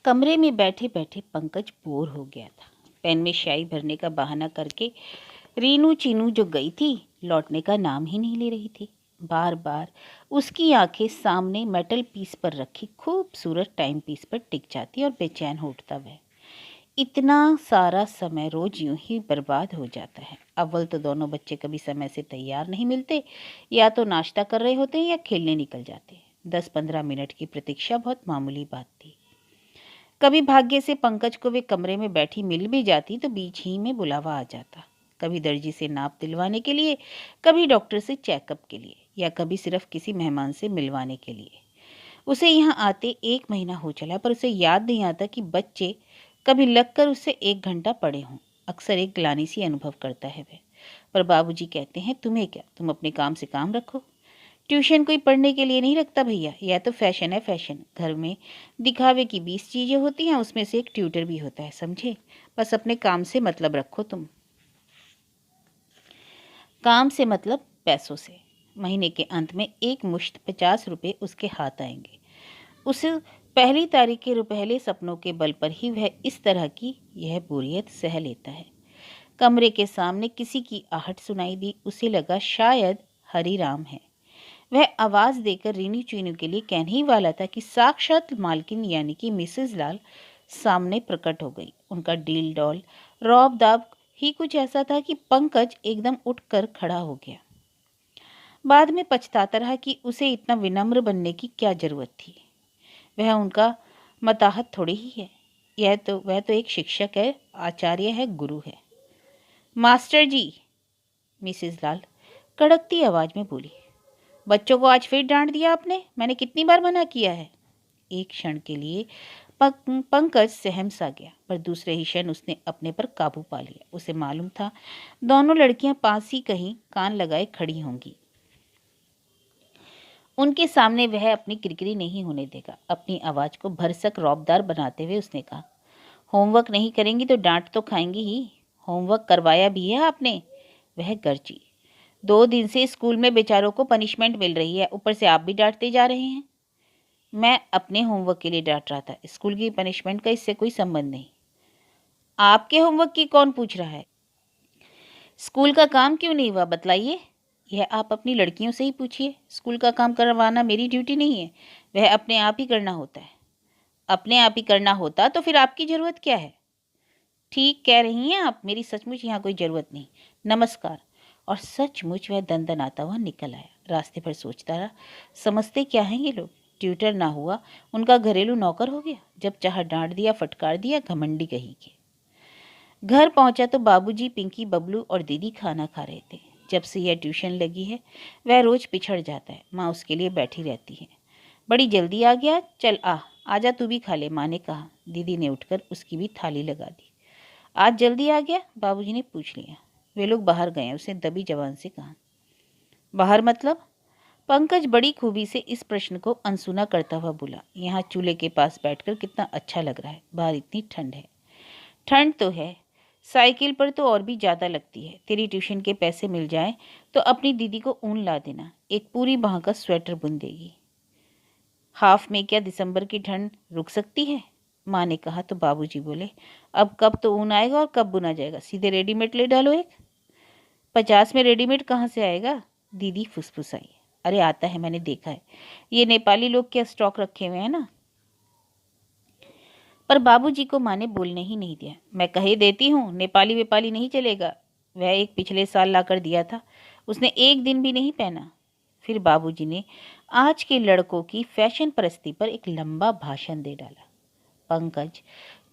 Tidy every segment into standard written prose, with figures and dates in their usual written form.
कमरे में बैठे बैठे पंकज बोर हो गया था। पेन में स्याही भरने का बहाना करके रीनू चीनू जो गई थी, लौटने का नाम ही नहीं ले रही थी। बार बार उसकी आंखें सामने मेटल पीस पर रखी खूबसूरत टाइम पीस पर टिक जाती और बेचैन हो उठता वह। इतना सारा समय रोज यूं ही बर्बाद हो जाता है। अव्वल तो दोनों बच्चे कभी समय से तैयार नहीं मिलते, या तो नाश्ता कर रहे होते हैं या खेलने निकल जाते हैं। 10-15 मिनट की प्रतीक्षा बहुत मामूली बात थी। कभी भाग्य से पंकज को वे कमरे में बैठी मिल भी जाती तो बीच ही में बुलावा आ जाता। कभी दर्जी से नाप दिलवाने के लिए, कभी डॉक्टर से चेकअप के लिए, या कभी सिर्फ किसी मेहमान से मिलवाने के लिए। उसे यहाँ आते 1 महीना हो चला, पर उसे याद नहीं आता कि बच्चे कभी लगकर उससे 1 घंटा पड़े हों। अक्सर एक ग्लानि सी अनुभव करता है वह। पर बाबूजी कहते हैं, तुम्हें क्या, तुम अपने काम से काम रखो। ट्यूशन कोई पढ़ने के लिए नहीं रखता भैया, यह तो फैशन है फैशन। घर में दिखावे की 20 चीज़ें होती हैं, उसमें से एक ट्यूटर भी होता है, समझे। बस अपने काम से मतलब रखो तुम। काम से मतलब पैसों से। महीने के अंत में एक मुश्त 50 रुपये उसके हाथ आएंगे। उसे पहली तारीख के रुपहले सपनों के बल पर ही वह इस तरह की यह बोरियत सह लेता है। कमरे के सामने किसी की आहट सुनाई दी। उसे लगा शायद हरिराम है। वह आवाज देकर रीनू चीनू के लिए कहने ही वाला था कि साक्षात मालकिन यानी कि मिसेस लाल सामने प्रकट हो गई। उनका डील डॉल रौब दाब ही कुछ ऐसा था कि पंकज एकदम उठकर खड़ा हो गया। बाद में पछताता रहा कि उसे इतना विनम्र बनने की क्या जरूरत थी। वह उनका मताहत थोड़ी ही है। वह तो एक शिक्षक है, आचार्य है, गुरु है। मास्टर जी, मिसेस लाल कड़कती आवाज में बोली, बच्चों को आज फिर डांट दिया आपने। मैंने कितनी बार मना किया है। एक क्षण के लिए पंकज सहम सा गया, पर दूसरे ही क्षण उसने अपने पर काबू पा लिया। उसे मालूम था दोनों लड़कियां पास ही कहीं कान लगाए खड़ी होंगी। उनके सामने वह अपनी किरकिरी नहीं होने देगा। अपनी आवाज को भरसक रौबदार बनाते हुए उसने कहा, होमवर्क नहीं करेंगी तो डांट तो खाएंगी ही। होमवर्क करवाया भी है आपने? वह गरजी। 2 दिन से स्कूल में बेचारों को पनिशमेंट मिल रही है, ऊपर से आप भी डांटते जा रहे हैं। मैं अपने होमवर्क के लिए डांट रहा था, स्कूल की पनिशमेंट का इससे कोई संबंध नहीं। आपके होमवर्क की कौन पूछ रहा है? स्कूल का काम क्यों नहीं हुआ बतलाइए। यह आप अपनी लड़कियों से ही पूछिए। स्कूल का काम करवाना मेरी ड्यूटी नहीं है, वह अपने आप ही करना होता है। अपने आप ही करना होता तो फिर आपकी ज़रूरत क्या है? ठीक कह रही हैं आप, मेरी सचमुच यहाँ कोई ज़रूरत नहीं। नमस्कार। और सचमुच वह दंदनाता हुआ निकल आया। रास्ते पर सोचता रहा, समझते क्या हैं ये लोग। ट्यूटर ना हुआ, उनका घरेलू नौकर हो गया। जब चाह डांट दिया, फटकार दिया, घमंडी कहीं के। घर पहुंचा तो बाबूजी, पिंकी, बबलू और दीदी खाना खा रहे थे। जब से यह ट्यूशन लगी है, वह रोज पिछड़ जाता है। माँ उसके लिए बैठी रहती है। बड़ी जल्दी आ गया, चल आजा तू भी खा ले, माँ ने कहा। दीदी ने उठकर उसकी भी थाली लगा दी। आज जल्दी आ गया? बाबूजी ने पूछ लिया। वे लोग बाहर गए, उसने दबी जबान से कहा। बाहर मतलब? पंकज बड़ी खूबी से इस प्रश्न को अनसुना करता हुआ बोला, यहाँ चूल्हे के पास बैठकर कितना अच्छा लग रहा है। बाहर इतनी ठंड है। ठंड तो है, साइकिल पर तो और भी ज़्यादा लगती है। तेरी ट्यूशन के पैसे मिल जाए तो अपनी दीदी को ऊन ला देना, एक पूरी बाह का स्वेटर बुन देगी। हाफ में क्या दिसंबर की ठंड रुक सकती है? माँ ने कहा तो बाबूजी बोले, अब कब तो ऊन आएगा और कब बुना जाएगा, सीधे रेडीमेड ले डालो एक। 50 में रेडीमेड कहाँ से आएगा? दीदी फुसफुसाई। अरे आता है, मैंने देखा है, ये नेपाली लोग क्या स्टॉक रखे हुए हैं ना। पर बाबूजी को माँ ने बोलने ही नहीं दिया। मैं कहे देती हूँ, नेपाली वेपाली नहीं चलेगा। वह एक पिछले साल लाकर दिया था, उसने एक दिन भी नहीं पहना। फिर बाबूजी ने आज के लड़कों की फैशन परस्ती पर एक लंबा भाषण दे डाला। पंकज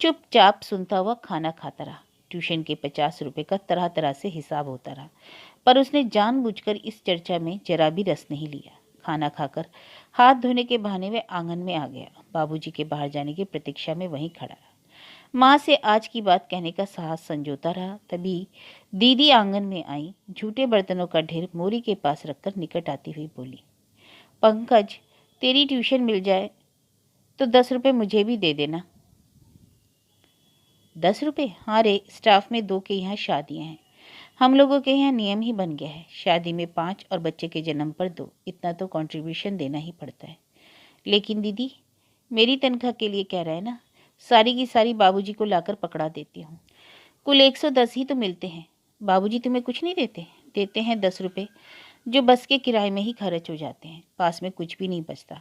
चुपचाप सुनता हुआ खाना खाता रहा। ट्यूशन के 50 रुपए का तरह तरह से हिसाब होता रहा, पर उसने जानबूझकर इस चर्चा में जरा भी रस नहीं लिया। खाना खाकर हाथ धोने के बहाने वह आंगन में आ गया। बाबूजी के बाहर जाने की प्रतीक्षा में वहीं खड़ा रहा। माँ से आज की बात कहने का साहस संजोता रहा। तभी दीदी आंगन में आई, झूठे बर्तनों का ढेर मोरी के पास रखकर निकट आती हुई बोली, पंकज, तेरी ट्यूशन मिल जाए तो 10 रुपये मुझे भी दे देना। 10 रुपये? हाँ रे, स्टाफ में 2 के यहाँ शादियाँ हैं। हम लोगों के यहाँ नियम ही बन गया है, शादी में 5 और बच्चे के जन्म पर 2, इतना तो कंट्रीब्यूशन देना ही पड़ता है। लेकिन दीदी, मेरी तनख्वाह के लिए कह रहा है ना, सारी की सारी बाबूजी को लाकर पकड़ा देती हूँ। कुल 110 ही तो मिलते हैं। बाबूजी तुम्हें कुछ नहीं देते? देते हैं 10 रुपये, जो बस के किराए में ही खर्च हो जाते हैं। पास में कुछ भी नहीं बचता।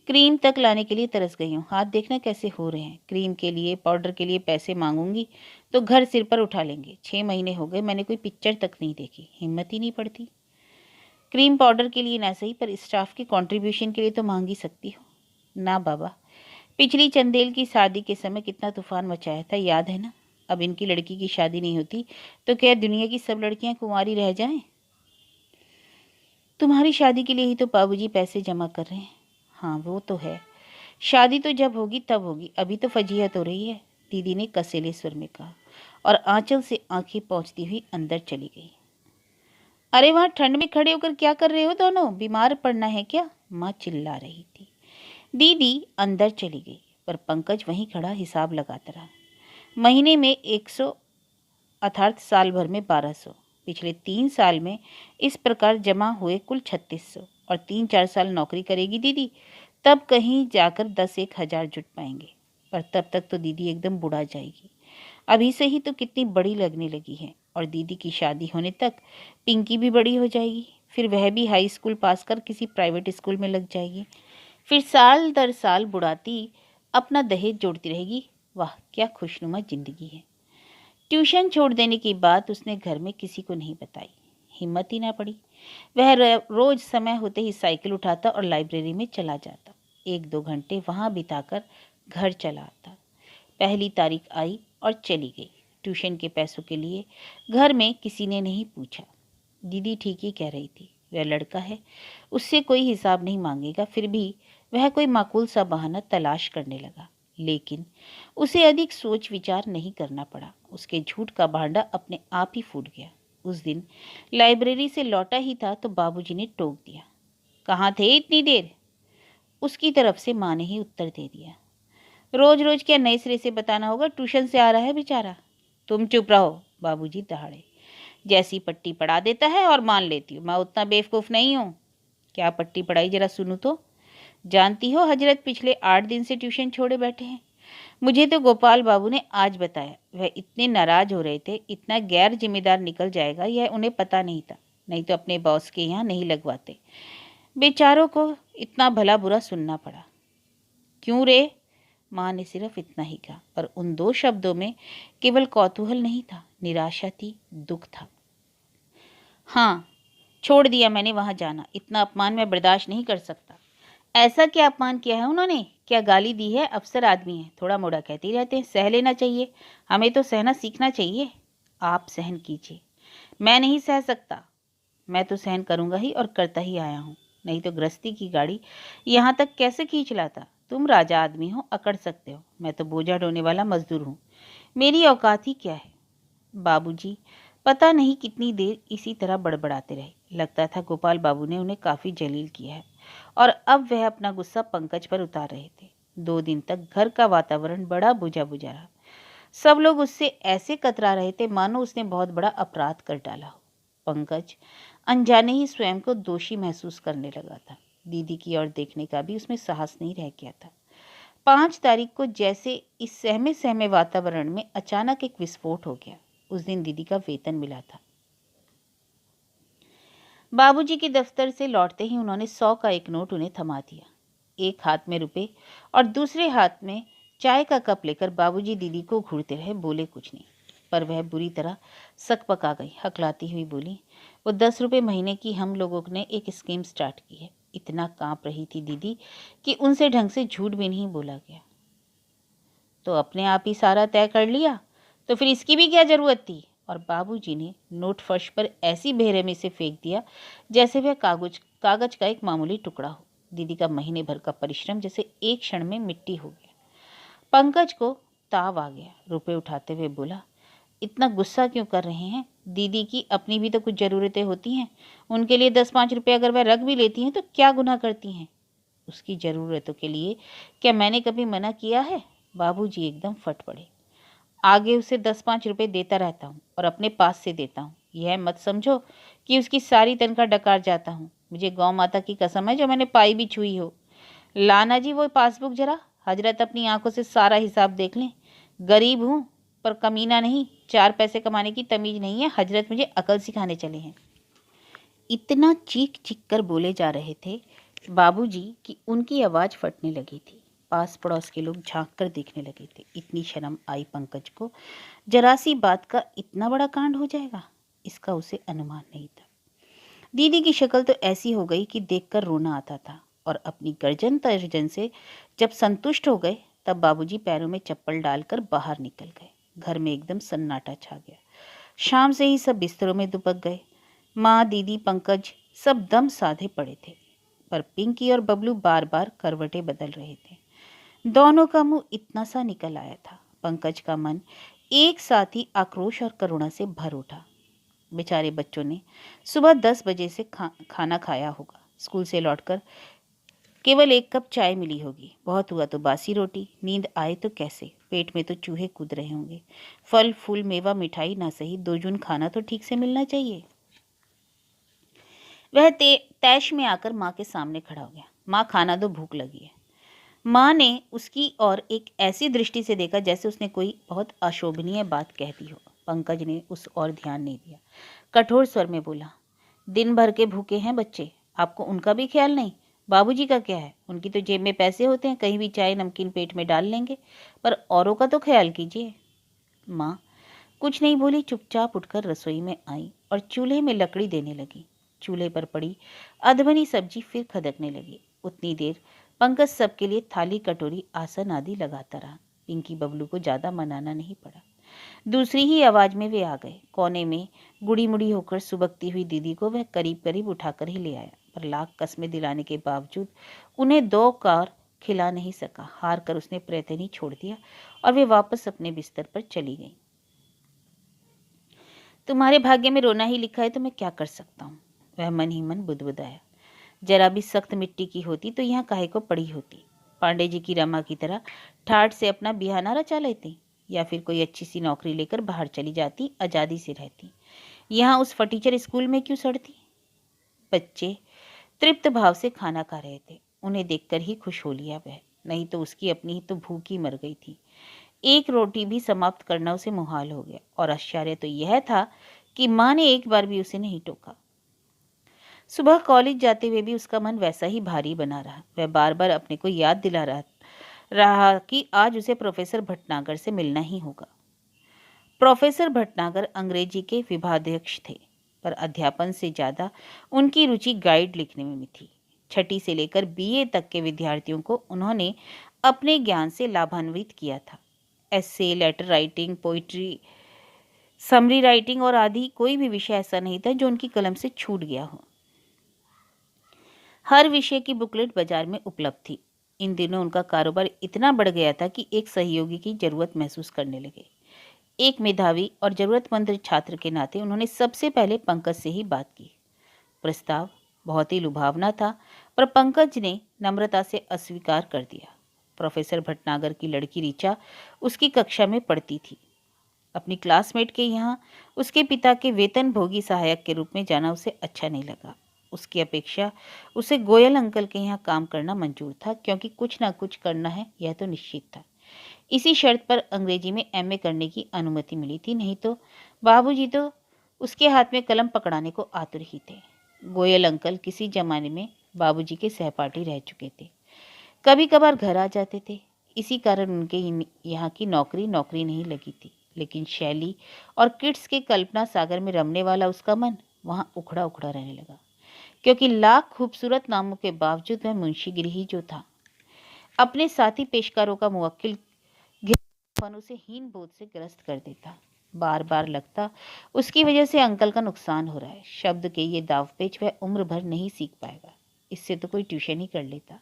क्रीम तक लाने के लिए तरस गई हूँ। हाथ देखना कैसे हो रहे हैं। क्रीम के लिए, पाउडर के लिए पैसे मांगूंगी तो घर सिर पर उठा लेंगे। 6 महीने हो गए, मैंने कोई पिक्चर तक नहीं देखी। हिम्मत ही नहीं पड़ती। क्रीम पाउडर के लिए ना सही, पर स्टाफ के कंट्रीब्यूशन के लिए तो मांग ही सकती हो। ना बाबा, पिछली चंदेल की शादी के समय कितना तूफान मचाया था, याद है ना? अब इनकी लड़की की शादी नहीं होती तो क्या दुनिया की सब लड़कियां कुंवारी रह जाएं? तुम्हारी शादी के लिए ही तो बाबूजी पैसे जमा कर रहे हैं। हाँ वो तो है, शादी तो जब होगी तब होगी, अभी तो फजीहत हो रही है, दीदी ने कसेले स्वर में कहा और आंचल से आंखें पोंछती हुई अंदर चली गई। अरे वहां ठंड में खड़े होकर क्या कर रहे हो दोनों? बीमार पड़ना है क्या? माँ चिल्ला रही थी। दीदी अंदर चली गई, पर पंकज वहीं खड़ा हिसाब लगाता रहा। महीने में 100, अर्थात साल भर में 1200। पिछले 3 साल में इस प्रकार जमा हुए कुल 3600। और 3-4 साल नौकरी करेगी दीदी, तब कहीं जाकर 10-1 हज़ार जुट पाएंगे। पर तब तक तो दीदी एकदम बुढ़ा जाएगी। अभी से ही तो कितनी बड़ी लगने लगी है। और दीदी की शादी होने तक पिंकी भी बड़ी हो जाएगी। फिर वह भी हाई स्कूल पास कर किसी प्राइवेट स्कूल में लग जाएगी। फिर साल दर साल बुढ़ाती अपना दहेज जोड़ती रहेगी। वाह क्या खुशनुमा जिंदगी है। ट्यूशन छोड़ देने की बात उसने घर में किसी को नहीं बताई। हिम्मत ही ना पड़ी। वह रोज समय होते ही साइकिल उठाता और लाइब्रेरी में चला जाता। 1-2 घंटे वहां बिताकर घर चला आता। पहली तारीख आई और चली गई। ट्यूशन के पैसों के लिए घर में किसी ने नहीं पूछा। दीदी ठीक ही कह रही थी। वह लड़का है, उससे कोई हिसाब नहीं मांगेगा। फिर भी वह कोई माकूल सा बहाना तलाश करने लगा। लेकिन उसे अधिक सोच विचार नहीं करना पड़ा। उसके झूठ का भांडा अपने आप ही फूट गया। उस दिन लाइब्रेरी से लौटा ही था तो बाबूजी ने टोक दिया। कहाँ थे इतनी देर? उसकी तरफ से माँ ने ही उत्तर दे दिया। रोज रोज क्या नए सिरे से बताना होगा? ट्यूशन से आ रहा है बेचारा। तुम चुप रहो, बाबूजी दहाड़े। जैसी पट्टी पढ़ा देता है और मान लेती हूँ। मैं उतना बेवकूफ़ नहीं हूँ। क्या पट्टी पढ़ाई, जरा सुनूं तो। जानती हो हजरत पिछले 8 दिन से ट्यूशन छोड़े बैठे हैं। मुझे तो गोपाल बाबू ने आज बताया। वह इतने नाराज हो रहे थे, इतना गैर जिम्मेदार निकल जाएगा यह उन्हें पता नहीं था। नहीं तो अपने बॉस के यहाँ नहीं लगवाते। बेचारों को इतना भला बुरा सुनना पड़ा। क्यों रे? माँ ने सिर्फ इतना ही कहा, पर उन 2 शब्दों में केवल कौतूहल नहीं था, निराशा थी, दुख था। हाँ, छोड़ दिया मैंने वहां जाना। इतना अपमान मैं बर्दाश्त नहीं कर सकता। ऐसा क्या अपमान किया है उन्होंने? क्या गाली दी है? अफसर आदमी है, थोड़ा मोड़ा कहते ही रहते हैं। सह लेना चाहिए। हमें तो सहना सीखना चाहिए। आप सहन कीजिए। मैं नहीं सह सकता। मैं तो सहन करूंगा ही और करता ही आया हूँ। नहीं तो गृहस्थी की गाड़ी यहाँ तक कैसे खींच लाता? तुम राजा आदमी हो, अकड़ सकते हो। मैं तो बोझा ढोने वाला मजदूर हूँ। मेरी औकात ही क्या है? बाबूजी पता नहीं कितनी देर इसी तरह बड़बड़ाते रहे। लगता था गोपाल बाबू ने उन्हें काफी जलील किया है और अब वह अपना गुस्सा पंकज पर उतार रहे थे। 2 दिन तक घर का वातावरण बड़ा बुझा बुझा रहा। सब लोग उससे ऐसे कतरा रहे थे मानो उसने बहुत बड़ा अपराध कर डाला हो। पंकज अनजाने ही स्वयं को दोषी महसूस करने लगा था। दीदी की ओर देखने का भी उसमें साहस नहीं रह गया था। 5 तारीख को जैसे इस सहमे सहमे वातावरण में अचानक एक विस्फोट हो गया। उस दिन दीदी का वेतन मिला था। बाबूजी के दफ्तर से लौटते ही उन्होंने 100 का एक नोट उन्हें थमा दिया। एक हाथ में रुपए और दूसरे हाथ में चाय का कप लेकर बाबूजी दीदी को घूरते रहे, बोले कुछ नहीं। पर वह बुरी तरह सकपका गई। हकलाती हुई बोली, वो 10 रुपये महीने की हम लोगों ने एक स्कीम स्टार्ट की है। इतना कांप रही थी दीदी कि उनसे ढंग से झूठ भी नहीं बोला गया। तो अपने आप ही सारा तय कर लिया, तो फिर इसकी भी क्या जरूरत थी? और बाबूजी ने नोट फर्श पर ऐसी बेरहमी से फेंक दिया जैसे वह कागज का एक मामूली टुकड़ा हो। दीदी का महीने भर का परिश्रम जैसे एक क्षण में मिट्टी हो गया। पंकज को ताव आ गया। रुपए उठाते हुए बोला, इतना गुस्सा क्यों कर रहे हैं? दीदी की अपनी भी तो कुछ जरूरतें होती हैं। उनके लिए 10-5 रुपये अगर वह रख भी लेती हैं तो क्या गुनाह करती हैं? उसकी जरूरतों के लिए क्या मैंने कभी मना किया है? बाबूजी एकदम फट पड़े। आगे उसे 10-5 रुपए देता रहता हूँ और अपने पास से देता हूँ। यह मत समझो कि उसकी सारी तनख्वाह डकार जाता हूँ। मुझे गौ माता की कसम है जो मैंने पाई भी छुई हो। लाना जी वो पासबुक जरा। हजरत अपनी आंखों से सारा हिसाब देख लें। गरीब हूँ पर कमीना नहीं, 4 पैसे कमाने की तमीज नहीं है। हजरत मुझे अकल सिखाने चले हैं। इतना चीख चीख कर बोले जा रहे थे बाबूजी कि उनकी आवाज़ फटने लगी थी। पास पड़ोस के लोग झांक कर देखने लगे थे। इतनी शर्म आई पंकज को, जरा सी बात का इतना बड़ा कांड हो जाएगा, इसका उसे अनुमान नहीं था। दीदी की शक्ल तो ऐसी हो गई कि देखकर रोना आता था, और अपनी गर्जन तर्जन से जब संतुष्ट हो गए तब बाबूजी पैरों में चप्पल डालकर बाहर निकल गए। घर में एकदम सन्नाटा छा गया। शाम से ही सब बिस्तरों में दुबक गए। माँ, दीदी, पंकज सब दम साधे पड़े थे, पर पिंकी और बबलू बार बार करवटें बदल रहे थे। दोनों का मुंह इतना सा निकल आया था। पंकज का मन एक साथ ही आक्रोश और करुणा से भर उठा। बेचारे बच्चों ने सुबह 10 बजे से खाना खाया होगा। स्कूल से लौटकर केवल 1 कप चाय मिली होगी। बहुत हुआ तो बासी रोटी। नींद आए तो कैसे, पेट में तो चूहे कूद रहे होंगे। फल फूल मेवा मिठाई ना सही, 2 जून खाना तो ठीक से मिलना चाहिए। वह तैश में आकर माँ के सामने खड़ा हो गया। माँ, खाना दो, भूख लगी है। माँ ने उसकी ओर एक ऐसी दृष्टि से देखा जैसे उसने कोई बहुत अशोभनीय बात कह दी हो। पंकज ने उस ओर ध्यान नहीं दिया। कठोर स्वर में बोला, दिन भर के भूखे हैं बच्चे, आपको उनका भी ख्याल नहीं? बाबूजी का क्या है, उनकी तो जेब में पैसे होते हैं, कहीं भी चाय नमकीन पेट में डाल लेंगे, पर औरों का तो ख्याल कीजिए। माँ कुछ नहीं बोली, चुपचाप उठकर रसोई में आई और चूल्हे में लकड़ी देने लगी। चूल्हे पर पड़ी अधबनी सब्जी फिर खदकने लगी। उतनी देर पंकज सबके लिए थाली, कटोरी, आसन आदि लगाता रहा। पिंकी बबलू को ज्यादा मनाना नहीं पड़ा। दूसरी ही आवाज में वे आ गए। कोने में गुड़ी मुड़ी होकर सुबकती हुई दीदी को वह करीब करीब उठाकर ही ले आया, पर लाख कस्में दिलाने के बावजूद उन्हें 2 कार खिला नहीं सका। हार कर उसने प्रयत्न ही छोड़ दिया और वे वापस अपने बिस्तर पर चली गई। तुम्हारे भाग्य में रोना ही लिखा है तो मैं क्या कर सकता हूँ, वह मन ही मन बुदबुदाया। जरा भी सख्त मिट्टी की होती तो यहाँ काहे को पड़ी होती। पांडे जी की रमा की तरह ठाठ से अपना बिहाना रचा लेती, या फिर कोई अच्छी सी नौकरी लेकर बाहर चली जाती, आज़ादी से रहती। यहाँ उस फटीचर स्कूल में क्यों सड़ती। बच्चे तृप्त भाव से खाना खा रहे थे। उन्हें देखकर ही खुश हो लिया वह, नहीं तो उसकी अपनी ही तो भूखी मर गई थी। एक रोटी भी समाप्त करना उसे मुहाल हो गया, और आश्चर्य तो यह था कि माँ ने एक बार भी उसे नहीं टोका। सुबह कॉलेज जाते हुए भी उसका मन वैसा ही भारी बना रहा। वह बार बार अपने को याद दिला रहा कि आज उसे प्रोफेसर भटनागर से मिलना ही होगा। प्रोफेसर भटनागर अंग्रेजी के विभागाध्यक्ष थे, पर अध्यापन से ज़्यादा उनकी रुचि गाइड लिखने में थी। 6ठी से लेकर BA तक के विद्यार्थियों को उन्होंने अपने ज्ञान से लाभान्वित किया था। Essay, letter writing, poetry, summary writing और आदि कोई भी विषय ऐसा नहीं था जो उनकी कलम से छूट गया हो। हर विषय की बुकलेट बाजार में उपलब्ध थी। इन दिनों उनका कारोबार इतना बढ़ गया था कि एक सहयोगी की जरूरत महसूस करने लगे। एक मेधावी और जरूरतमंद छात्र के नाते उन्होंने सबसे पहले पंकज से ही बात की। प्रस्ताव बहुत ही लुभावना था, पर पंकज ने नम्रता से अस्वीकार कर दिया। प्रोफेसर भटनागर की लड़की ऋचा उसकी कक्षा में पढ़ती थी। अपनी क्लासमेट के यहाँ उसके पिता के वेतनभोगी सहायक के रूप में जाना उसे अच्छा नहीं लगा। उसकी अपेक्षा उसे गोयल अंकल के यहाँ काम करना मंजूर था, क्योंकि कुछ ना कुछ करना है यह तो निश्चित था। इसी शर्त पर अंग्रेजी में MA करने की अनुमति मिली थी, नहीं तो बाबूजी तो उसके हाथ में कलम पकड़ाने को आतुर ही थे। गोयल अंकल किसी जमाने में बाबूजी के सहपाठी रह चुके थे। कभी कभार घर आ जाते थे। इसी कारण उनके यहाँ की नौकरी नहीं लगी थी। लेकिन शैली और किड्स के कल्पना सागर में रमने वाला उसका मन वहाँ उखड़ा उखड़ा रहने लगा, क्योंकि लाख खूबसूरत नामों के बावजूद वह मुंशीगिरी ही जो था। अपने साथी पेशकारों का मुवक्किल घिरपन उसे हीन बोध से ग्रस्त कर देता। बार बार लगता उसकी वजह से अंकल का नुकसान हो रहा है। शब्द के ये दावपेच वह उम्र भर नहीं सीख पाएगा, इससे तो कोई ट्यूशन ही कर लेता।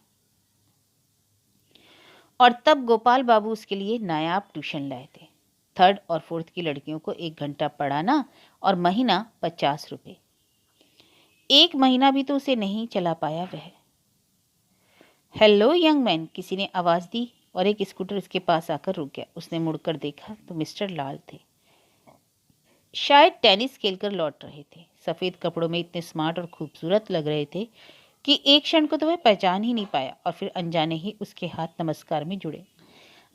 और तब गोपाल बाबू उसके लिए नायाब ट्यूशन लाए थे। 3rd और 4th की लड़कियों को 1 घंटा पढ़ाना और महीना 50 रुपये। 1 महीना भी तो उसे नहीं चला पाया वह। हेलो यंग मैन, किसी ने आवाज़ दी और एक स्कूटर उसके पास आकर रुक गया। उसने मुड़कर देखा तो मिस्टर लाल थे। शायद टेनिस खेलकर लौट रहे थे। सफ़ेद कपड़ों में इतने स्मार्ट और खूबसूरत लग रहे थे कि एक क्षण को तो वह पहचान ही नहीं पाया और फिर अनजाने ही उसके हाथ नमस्कार में जुड़े।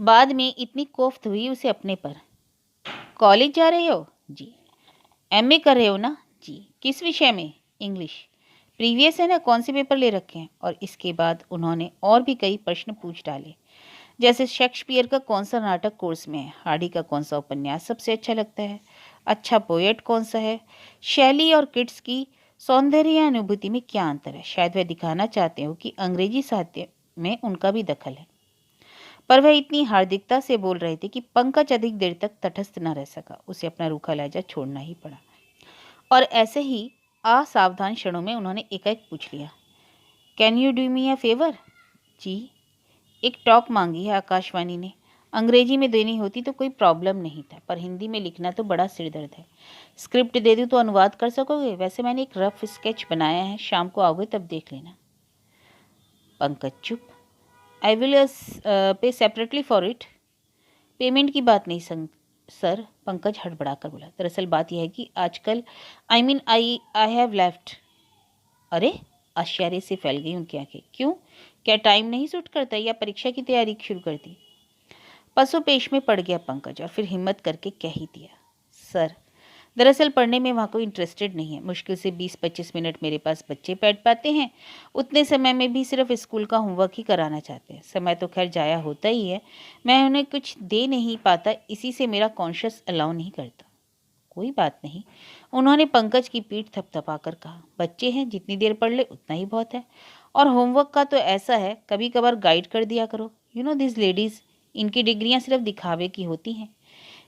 बाद में इतनी कोफ्त हुई उसे अपने पर। कॉलेज जा रहे हो? जी। एमए कर रहे हो ना? जी। किस विषय में? इंग्लिश। प्रीवियस है ना, कौन से पेपर ले रखे हैं? और इसके बाद उन्होंने और भी कई प्रश्न पूछ डाले, जैसे शेक्सपियर का कौन सा नाटक कोर्स में है, हार्डी का कौन सा उपन्यास सबसे अच्छा लगता है, अच्छा पोएट कौन सा है, शैली और किट्स की सौंदर्य अनुभूति में क्या अंतर है। शायद वह दिखाना चाहते हो कि अंग्रेजी साहित्य में उनका भी दखल है। पर वह इतनी हार्दिकता से बोल रहे थे कि पंकज अधिक देर तक तटस्थ न रह सका। उसे अपना रूखा लहजा छोड़ना ही पड़ा। और ऐसे ही असावधान क्षणों में उन्होंने एकाएक पूछ लिया, can you do me a favour? जी। एक टॉक मांगी है आकाशवाणी ने। अंग्रेजी में देनी होती तो कोई प्रॉब्लम नहीं था, पर हिंदी में लिखना तो बड़ा सिरदर्द है। स्क्रिप्ट दे दूं तो अनुवाद कर सकोगे? वैसे मैंने एक रफ स्केच बनाया है, शाम को आओगे तब देख लेना। पंकज चुप। I will pay separately for it. Payment की बात नहीं सर, पंकज हड़बड़ा कर बोला। दरअसल बात यह है कि आजकल आई हैव लेफ्ट। अरे, आश्चर्य से फैल गई उनकी आंखें। क्यों? क्या टाइम नहीं सूट करता या परीक्षा की तैयारी शुरू कर दी? पसोपेश में पड़ गया पंकज और फिर हिम्मत करके कह ही दिया, सर दरअसल पढ़ने में वहाँ कोई इंटरेस्टेड नहीं है। मुश्किल से 20-25 मिनट मेरे पास बच्चे बैठ पाते हैं। उतने समय में भी सिर्फ स्कूल का होमवर्क ही कराना चाहते हैं। समय तो खैर जाया होता ही है, मैं उन्हें कुछ दे नहीं पाता, इसी से मेरा कॉन्शियस अलाउ नहीं करता। कोई बात नहीं, उन्होंने पंकज की पीठ थपथपाकर कहा, बच्चे हैं, जितनी देर पढ़ ले उतना ही बहुत है। और होमवर्क का तो ऐसा है, कभी कभार गाइड कर दिया करो। यू नो दिस लेडीज, इनकी डिग्रियां सिर्फ दिखावे की होती हैं।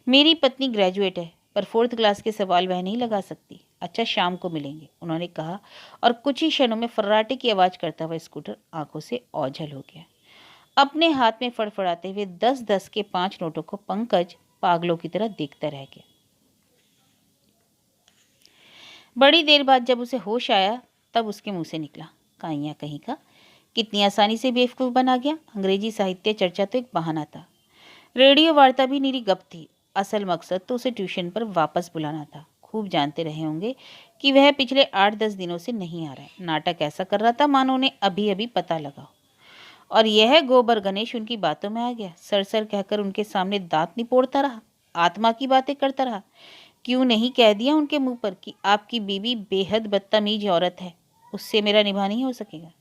मेरी पत्नी ग्रेजुएट है, पर 4th क्लास के सवाल वह नहीं लगा सकती। अच्छा, शाम को मिलेंगे, उन्होंने कहा और कुछ ही क्षणों में फर्राटे की आवाज करता हुआ स्कूटर आंखों से ओझल हो गया। अपने हाथ में फड़फड़ाते हुए 10-10 के 5 नोटों को पंकज पागलों की तरह देखता रह गया। बड़ी देर बाद जब उसे होश आया तब उसके मुंह से निकला, काइयां कहीं का, कितनी आसानी से बेवकूफ बना गया। अंग्रेजी साहित्य चर्चा तो एक बहाना था, रेडियो वार्ता भी निरी गप थी। असल मकसद तो उसे ट्यूशन पर वापस बुलाना था। खूब जानते रहे होंगे कि वह पिछले 8-10 दिनों से नहीं आ रहा है। नाटक ऐसा कर रहा था मानो उन्हें अभी अभी पता लगा हो। और यह गोबर गणेश उनकी बातों में आ गया। सर सर कहकर उनके सामने दांत निपोड़ता रहा, आत्मा की बातें करता रहा। क्यों नहीं कह दिया उनके मुंह पर कि आपकी बीवी बेहद बदतमीज औरत है, उससे मेरा निभा नहीं हो सकेगा।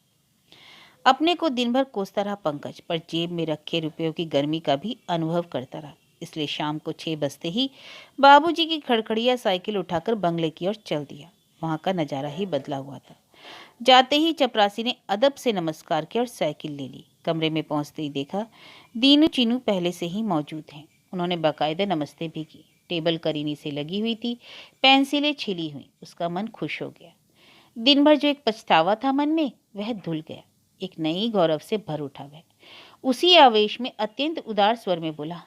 अपने को दिन भर कोसता रहा पंकज, पर जेब में रखे रुपयों की गर्मी का भी अनुभव करता रहा। इसलिए शाम को 6 बजते ही बाबूजी की खड़खड़िया साइकिल उठाकर बंगले की ओर चल दिया। वहां का नजारा ही बदला हुआ था। जाते ही चपरासी ने अदब से नमस्कार किया और साइकिल ले ली। कमरे में पहुंचते ही देखा दीनू चीनू पहले से ही मौजूद हैं। उन्होंने बाकायदा नमस्ते भी की। टेबल करीनी से लगी हुई थी, पेंसिलें छिली हुई। उसका मन खुश हो गया। दिन भर जो एक पछतावा था मन में, वह धुल गया। एक नई गौरव से भर उठा वह। उसी आवेश में अत्यंत उदार स्वर में बोला,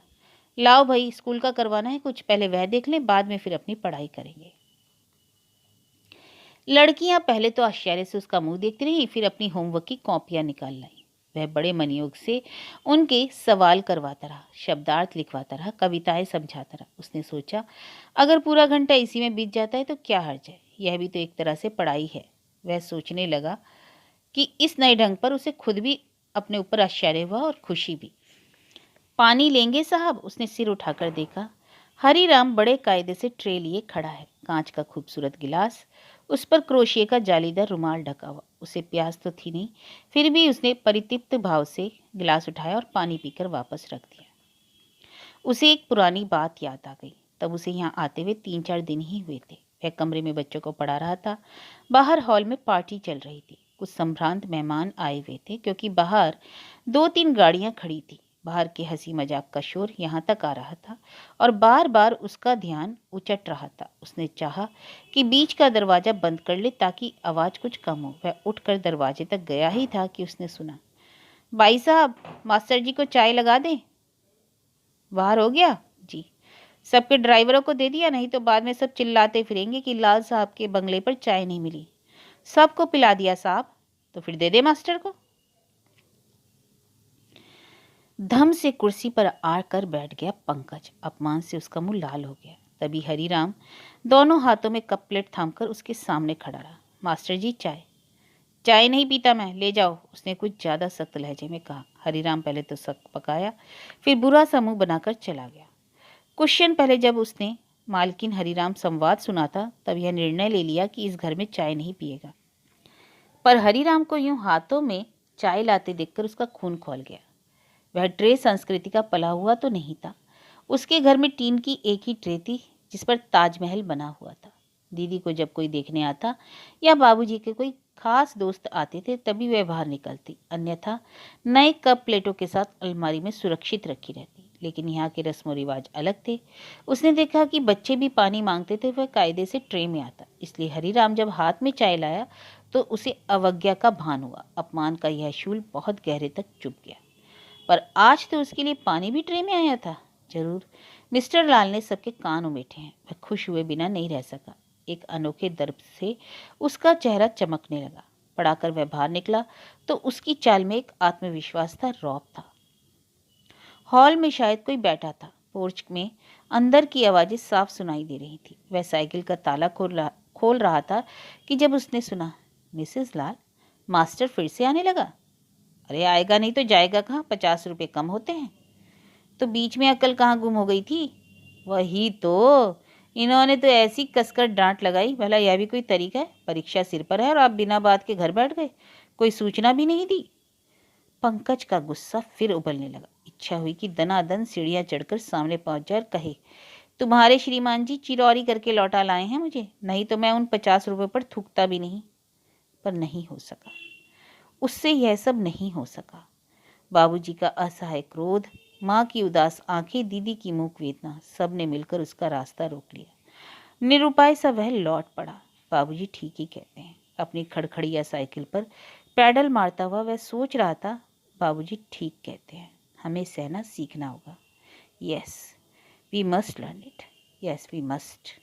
लाओ भाई, स्कूल का करवाना है कुछ, पहले वह देख लें, बाद में फिर अपनी पढ़ाई करेंगे। लड़कियां पहले तो आश्चर्य से उसका मुंह देखती रही, फिर अपनी होमवर्क की कॉपियां निकाल लाई। वह बड़े मनयोग से उनके सवाल करवाता रहा, शब्दार्थ लिखवाता रहा, कविताएं समझाता रहा। उसने सोचा, अगर पूरा घंटा इसी में बीत जाता है तो क्या हर्ज है, यह भी तो एक तरह से पढ़ाई है। वह सोचने लगा कि इस नए ढंग पर उसे खुद भी अपने ऊपर आश्चर्य हुआ और खुशी भी। पानी लेंगे साहब? उसने सिर उठाकर देखा। हरीराम बड़े कायदे से ट्रे लिए खड़ा है, कांच का खूबसूरत गिलास, उस पर क्रोशिये का जालीदार रुमाल ढका हुआ। उसे प्यास तो थी नहीं, फिर भी उसने परितृप्त भाव से गिलास उठाया और पानी पीकर वापस रख दिया। उसे एक पुरानी बात याद आ गई। तब उसे यहाँ आते हुए 3-4 दिन ही हुए थे। वह कमरे में बच्चों को पढ़ा रहा था। बाहर हॉल में पार्टी चल रही थी। कुछ संभ्रांत मेहमान आए हुए थे, क्योंकि बाहर 2-3 गाड़ियां खड़ी थी। बाहर के हंसी मजाक का शोर यहाँ तक आ रहा था और बार बार उसका ध्यान उचट रहा था। उसने चाहा कि बीच का दरवाजा बंद कर ले ताकि आवाज कुछ कम हो। वह उठकर दरवाजे तक गया ही था कि उसने सुना, भाई साहब, मास्टर जी को चाय लगा दें? बाहर हो गया? जी। सबके ड्राइवरों को दे दिया? नहीं तो बाद में सब चिल्लाते फिरेंगे कि लाल साहब के बंगले पर चाय नहीं मिली। सबको पिला दिया साहब। तो फिर दे दे मास्टर को। धम से कुर्सी पर आकर बैठ गया पंकज। अपमान से उसका मुंह लाल हो गया। तभी हरीराम दोनों हाथों में कप प्लेट थामकर उसके सामने खड़ा रहा। मास्टर जी चाय। चाय नहीं पीता मैं, ले जाओ, उसने कुछ ज़्यादा सख्त लहजे में कहा। हरीराम पहले तो सख्त पकाया, फिर बुरा सा मुंह बनाकर चला गया। कुछ क्षण पहले जब उसने मालकिन हरीराम संवाद सुना था, तब यह निर्णय ले लिया कि इस घर में चाय नहीं पिएगा। पर हरीराम को यूं हाथों में चाय लाते देखकर उसका खून खौल गया। वह ट्रे संस्कृति का पला हुआ तो नहीं था। उसके घर में टीन की एक ही ट्रे थी जिस पर ताजमहल बना हुआ था। दीदी को जब कोई देखने आता या बाबूजी के कोई खास दोस्त आते थे तभी वह बाहर निकलती, अन्यथा नए कप प्लेटों के साथ अलमारी में सुरक्षित रखी रहती। लेकिन यहाँ के रस्म रिवाज अलग थे। उसने देखा कि बच्चे भी पानी मांगते थे, वह कायदे से ट्रे में आता, इसलिए हरीराम जब हाथ में चाय लाया तो उसे अवज्ञा का भान हुआ। अपमान का यह शूल बहुत गहरे तक चुभ गया। पर आज तो उसके लिए पानी भी ट्रे में आया था। जरूर मिस्टर लाल ने सबके कान उमेटे हैं। वह खुश हुए बिना नहीं रह सका। एक अनोखे दर्प से उसका चेहरा चमकने लगा। पढ़ाकर वह बाहर निकला तो उसकी चाल में एक आत्मविश्वास था, रौब था। हॉल में शायद कोई बैठा था। पोर्च में अंदर की आवाजें साफ सुनाई दे रही थी। वह साइकिल का ताला खोल रहा था कि जब उसने सुना, मिसेस लाल, मास्टर फिर से आने लगा। अरे आएगा नहीं तो जाएगा कहाँ, 50 रुपये कम होते हैं। तो बीच में अकल कहाँ गुम हो गई थी? वही तो, इन्होंने तो ऐसी कसकर डांट लगाई। भला यह भी कोई तरीका है? परीक्षा सिर पर है और आप बिना बात के घर बैठ गए, कोई सूचना भी नहीं दी। पंकज का गुस्सा फिर उबलने लगा। इच्छा हुई कि दनादन सीढ़ियां चढ़कर सामने पहुंच जाए और कहे, तुम्हारे श्रीमान जी चिरौरी करके लौटा लाए हैं मुझे, नहीं तो मैं उन 50 रुपये पर थूकता भी नहीं। पर नहीं हो सका, उससे यह सब नहीं हो सका। बाबूजी का असहाय क्रोध, माँ की उदास आंखें, दीदी की मूक वेदना, सब ने मिलकर उसका रास्ता रोक लिया। निरुपाय सा वह लौट पड़ा। बाबूजी ठीक ही कहते हैं। अपनी खड़खड़िया साइकिल पर पैडल मारता हुआ वह सोच रहा था, बाबूजी ठीक कहते हैं, हमें सहना सीखना होगा। Yes we must learn it, yes we must.